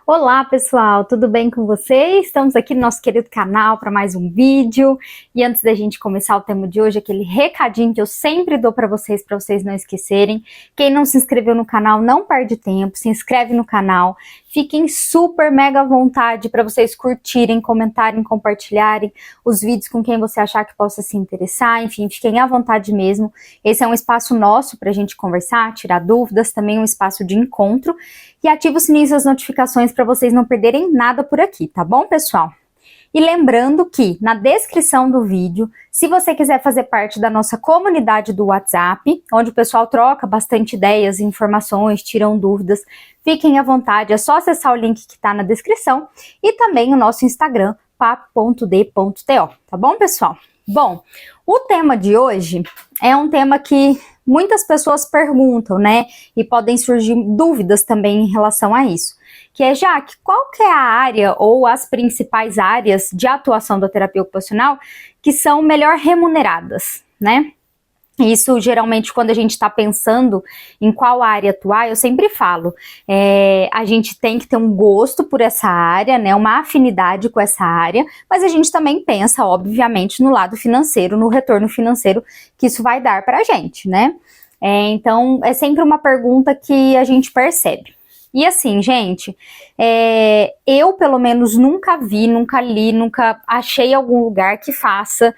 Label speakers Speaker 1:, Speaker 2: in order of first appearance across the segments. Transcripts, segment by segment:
Speaker 1: Olá pessoal, tudo bem com vocês? Estamos aqui no nosso querido canal para mais um vídeo. E antes da gente começar o tema de hoje, aquele recadinho que eu sempre dou para vocês não esquecerem. Quem não se inscreveu no canal, não perde tempo, se inscreve no canal. Fiquem super mega à vontade para vocês curtirem, comentarem, compartilharem os vídeos com quem você achar que possa se interessar. Enfim, fiquem à vontade mesmo. Esse é um espaço nosso para a gente conversar, tirar dúvidas, também um espaço de encontro. E ativa o sininho das notificações para vocês não perderem nada por aqui, tá bom, pessoal? E lembrando que na descrição do vídeo, se você quiser fazer parte da nossa comunidade do WhatsApp, onde o pessoal troca bastante ideias, informações, tiram dúvidas, fiquem à vontade, é só acessar o link que está na descrição e também o nosso Instagram, papo.d.to, tá bom, pessoal? Bom, o tema de hoje é um tema que muitas pessoas perguntam, né? E podem surgir dúvidas também em relação a isso. Que é, Jaque, qual que é a área ou as principais áreas de atuação da terapia ocupacional que são melhor remuneradas, né? Isso, geralmente, quando a gente está pensando em qual área atuar, eu sempre falo, a gente tem que ter um gosto por essa área, né, uma afinidade com essa área, mas a gente também pensa, obviamente, no lado financeiro, no retorno financeiro que isso vai dar para a gente, né? Então, é sempre uma pergunta que a gente percebe. E assim, gente, eu pelo menos nunca vi, nunca li, nunca achei algum lugar que faça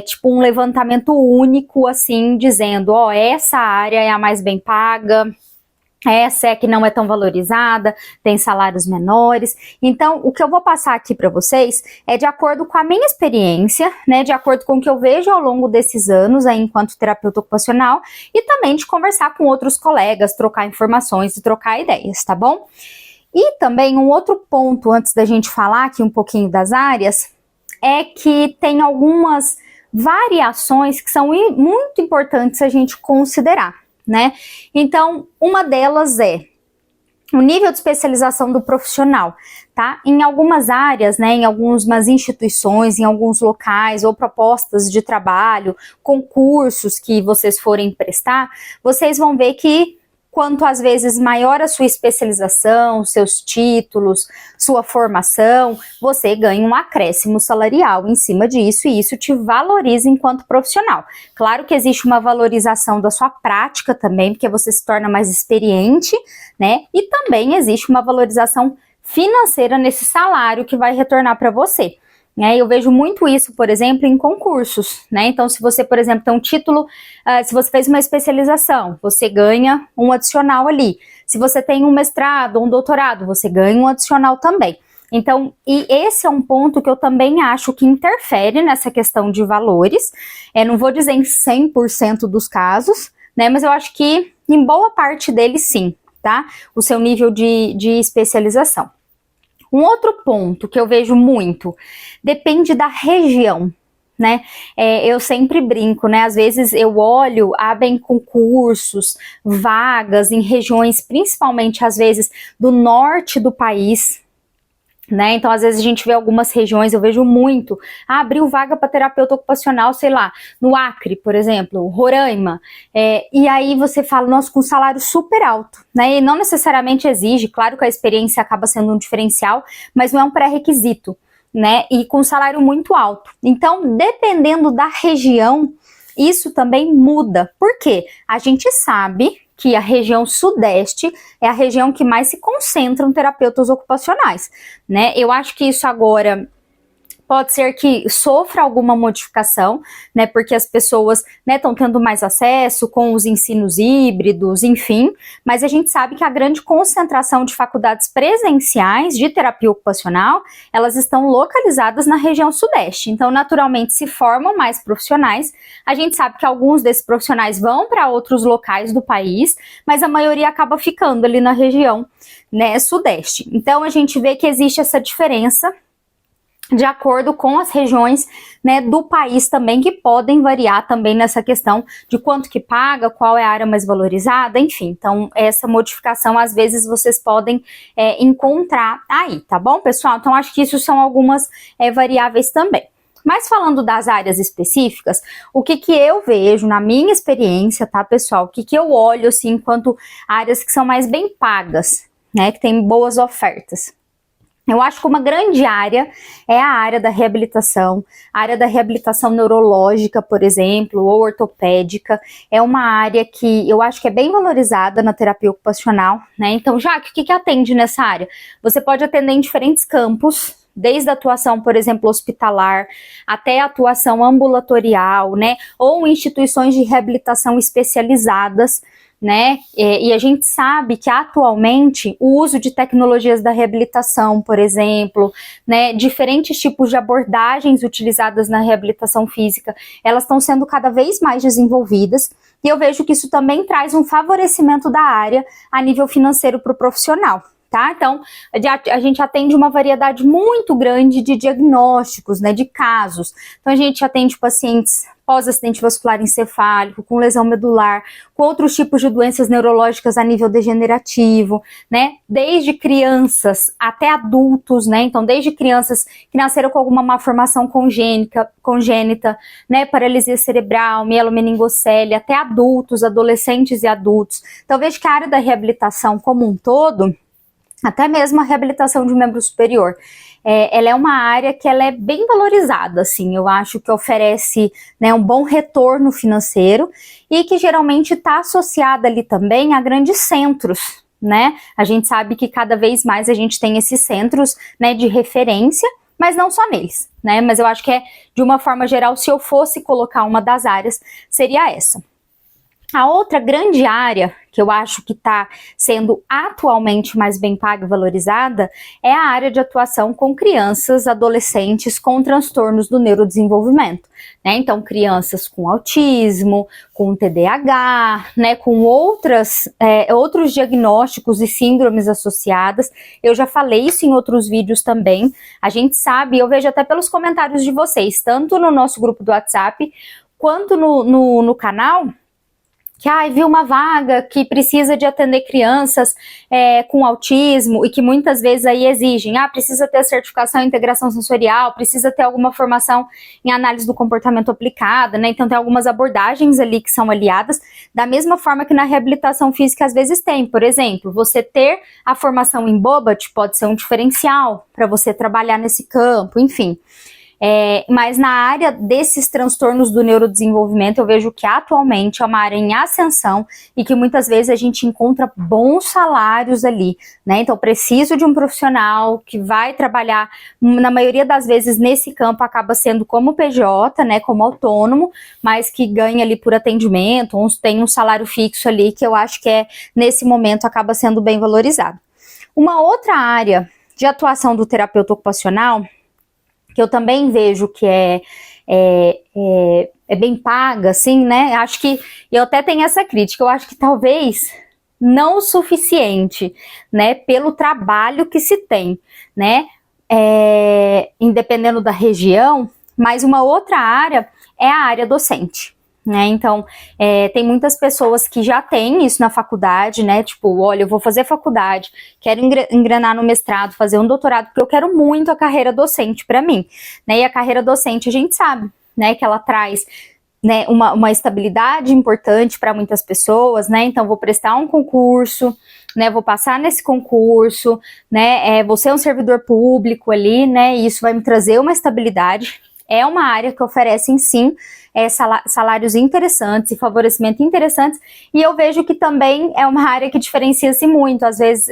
Speaker 1: tipo um levantamento único, assim, dizendo, ó, essa área é a mais bem paga, essa é a que não é tão valorizada, tem salários menores. Então, o que eu vou passar aqui para vocês é de acordo com a minha experiência, né, de acordo com o que eu vejo ao longo desses anos aí enquanto terapeuta ocupacional e também de conversar com outros colegas, trocar informações e trocar ideias, tá bom? E também um outro ponto antes da gente falar aqui um pouquinho das áreas é que tem algumas variações que são muito importantes a gente considerar, né? Então, uma delas é o nível de especialização do profissional, tá? Em algumas áreas, né, em algumas instituições, em alguns locais ou propostas de trabalho, concursos que vocês forem prestar, vocês vão ver que quanto às vezes maior a sua especialização, seus títulos, sua formação, você ganha um acréscimo salarial em cima disso e isso te valoriza enquanto profissional. Claro que existe uma valorização da sua prática também, porque você se torna mais experiente, né? E também existe uma valorização financeira nesse salário que vai retornar para você. Eu vejo muito isso, por exemplo, em concursos, né? Então, se você, por exemplo, tem um título, se você fez uma especialização, você ganha um adicional ali. Se você tem um mestrado, um doutorado, você ganha um adicional também. Então, e esse é um ponto que eu também acho que interfere nessa questão de valores. Não vou dizer em 100% dos casos, né? Mas eu acho que em boa parte deles sim, tá? O seu nível de especialização. Um outro ponto que eu vejo muito, depende da região, né? Eu sempre brinco, né? Às vezes eu olho, abrem concursos, vagas em regiões, principalmente às vezes do norte do país, né? Então, às vezes a gente vê algumas regiões, eu vejo muito, abriu vaga para terapeuta ocupacional, sei lá, no Acre, por exemplo, Roraima, e aí você fala, nossa, com salário super alto, né? E não necessariamente exige, claro que a experiência acaba sendo um diferencial, mas não é um pré-requisito, né? E com salário muito alto. Então, dependendo da região, isso também muda. Por quê? A gente sabe que a região sudeste é a região que mais se concentram terapeutas ocupacionais, né? Eu acho que isso agora pode ser que sofra alguma modificação, né, porque as pessoas, né, estão tendo mais acesso com os ensinos híbridos, enfim, mas a gente sabe que a grande concentração de faculdades presenciais de terapia ocupacional, elas estão localizadas na região sudeste, então naturalmente se formam mais profissionais, a gente sabe que alguns desses profissionais vão para outros locais do país, mas a maioria acaba ficando ali na região, né, sudeste. Então a gente vê que existe essa diferença de acordo com as regiões, né, do país também, que podem variar também nessa questão de quanto que paga, qual é a área mais valorizada, enfim. Então, essa modificação, às vezes, vocês podem encontrar aí, tá bom, pessoal? Então, acho que isso são algumas variáveis também. Mas falando das áreas específicas, o que eu vejo na minha experiência, tá, pessoal? O que eu olho, assim, enquanto áreas que são mais bem pagas, né, que tem boas ofertas. Eu acho que uma grande área é a área da reabilitação, a área da reabilitação neurológica, por exemplo, ou ortopédica, é uma área que eu acho que é bem valorizada na terapia ocupacional, né? Então, Jaque, o que atende nessa área? Você pode atender em diferentes campos, desde a atuação, por exemplo, hospitalar, até a atuação ambulatorial, né? Ou instituições de reabilitação especializadas, né? E a gente sabe que atualmente o uso de tecnologias da reabilitação, por exemplo, né, diferentes tipos de abordagens utilizadas na reabilitação física, elas estão sendo cada vez mais desenvolvidas, e eu vejo que isso também traz um favorecimento da área a nível financeiro para o profissional. Tá? Então, a gente atende uma variedade muito grande de diagnósticos, né, de casos. Então, a gente atende pacientes pós-acidente vascular encefálico, com lesão medular, com outros tipos de doenças neurológicas a nível degenerativo, né, desde crianças até adultos, né, então desde crianças que nasceram com alguma malformação congênita, né, paralisia cerebral, mielomeningocele, até adultos, adolescentes e adultos. Então, vejo que a área da reabilitação como um todo, até mesmo a reabilitação de um membro superior, ela é uma área que ela é bem valorizada, assim, eu acho que oferece, né, um bom retorno financeiro e que geralmente está associada ali também a grandes centros, né? A gente sabe que cada vez mais a gente tem esses centros, né, de referência, mas não só neles, né? Mas eu acho que de uma forma geral, se eu fosse colocar uma das áreas, seria essa. A outra grande área que eu acho que está sendo atualmente mais bem paga e valorizada é a área de atuação com crianças, adolescentes com transtornos do neurodesenvolvimento, né? Então, crianças com autismo, com TDAH, né? Com outros diagnósticos e síndromes associadas. Eu já falei isso em outros vídeos também. A gente sabe, eu vejo até pelos comentários de vocês, tanto no nosso grupo do WhatsApp, quanto no canal, que viu uma vaga que precisa de atender crianças com autismo e que muitas vezes aí exigem, precisa ter a certificação em integração sensorial, precisa ter alguma formação em análise do comportamento aplicada, né? Então tem algumas abordagens ali que são aliadas, da mesma forma que na reabilitação física às vezes tem. Por exemplo, você ter a formação em Bobat pode ser um diferencial para você trabalhar nesse campo, enfim. Mas na área desses transtornos do neurodesenvolvimento, eu vejo que atualmente é uma área em ascensão e que muitas vezes a gente encontra bons salários ali, né? Então, preciso de um profissional que vai trabalhar, na maioria das vezes nesse campo acaba sendo como PJ, né? Como autônomo, mas que ganha ali por atendimento, tem um salário fixo ali que eu acho que nesse momento acaba sendo bem valorizado. Uma outra área de atuação do terapeuta ocupacional, que eu também vejo que é bem paga, assim, né? Acho que, eu até tenho essa crítica, eu acho que talvez não o suficiente, né? Pelo trabalho que se tem, né? Independendo da região, mas uma outra área é a área docente. Né? Então, tem muitas pessoas que já têm isso na faculdade, né? Tipo, olha, eu vou fazer faculdade, quero engrenar no mestrado, fazer um doutorado, porque eu quero muito a carreira docente para mim, né? E a carreira docente, a gente sabe, né, que ela traz, né, uma estabilidade importante para muitas pessoas, né? Então, vou prestar um concurso, né? Vou passar nesse concurso, né? Vou ser um servidor público ali, né? E isso vai me trazer uma estabilidade. É uma área que oferece, sim, salários interessantes e favorecimento interessantes, e eu vejo que também é uma área que diferencia-se muito. Às vezes,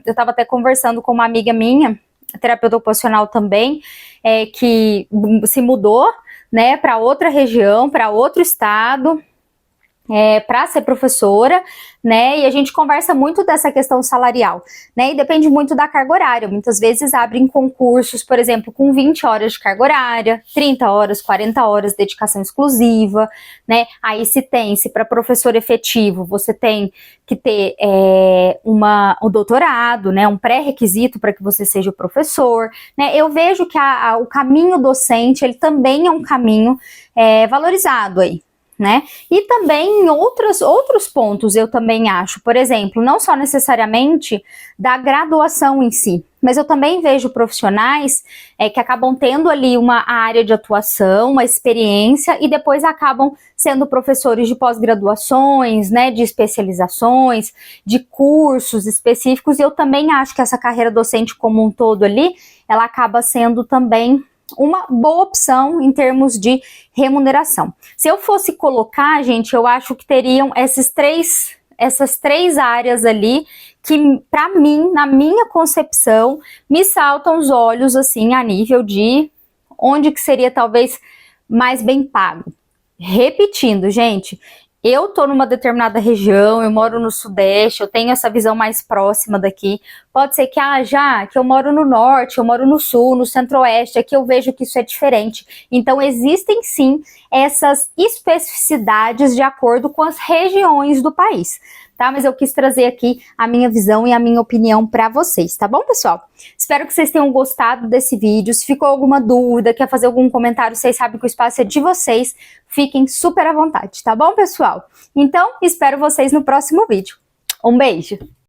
Speaker 1: eu estava até conversando com uma amiga minha, terapeuta ocupacional também, que se mudou, né, para outra região, para outro estado, para ser professora, né, e a gente conversa muito dessa questão salarial, né, e depende muito da carga horária. Muitas vezes abrem concursos, por exemplo, com 20 horas de carga horária, 30 horas, 40 horas de dedicação exclusiva, né, aí se para professor efetivo, você tem que ter um doutorado, né, um pré-requisito para que você seja professor, né. Eu vejo que o caminho docente, ele também é um caminho valorizado aí, né? E também em outros pontos eu também acho, por exemplo, não só necessariamente da graduação em si, mas eu também vejo profissionais que acabam tendo ali uma área de atuação, uma experiência e depois acabam sendo professores de pós-graduações, né, de especializações, de cursos específicos, e eu também acho que essa carreira docente como um todo ali, ela acaba sendo também uma boa opção em termos de remuneração. Se eu fosse colocar, gente, eu acho que teriam essas três áreas ali que, para mim, na minha concepção, me saltam os olhos, assim, a nível de onde que seria talvez mais bem pago. Repetindo, gente, eu tô numa determinada região, eu moro no Sudeste, eu tenho essa visão mais próxima daqui. Pode ser que, já que eu moro no Norte, eu moro no Sul, no Centro-Oeste, aqui eu vejo que isso é diferente. Então, existem sim essas especificidades de acordo com as regiões do país, tá? Mas eu quis trazer aqui a minha visão e a minha opinião para vocês, tá bom, pessoal? Espero que vocês tenham gostado desse vídeo. Se ficou alguma dúvida, quer fazer algum comentário, vocês sabem que o espaço é de vocês. Fiquem super à vontade, tá bom, pessoal? Então, espero vocês no próximo vídeo. Um beijo!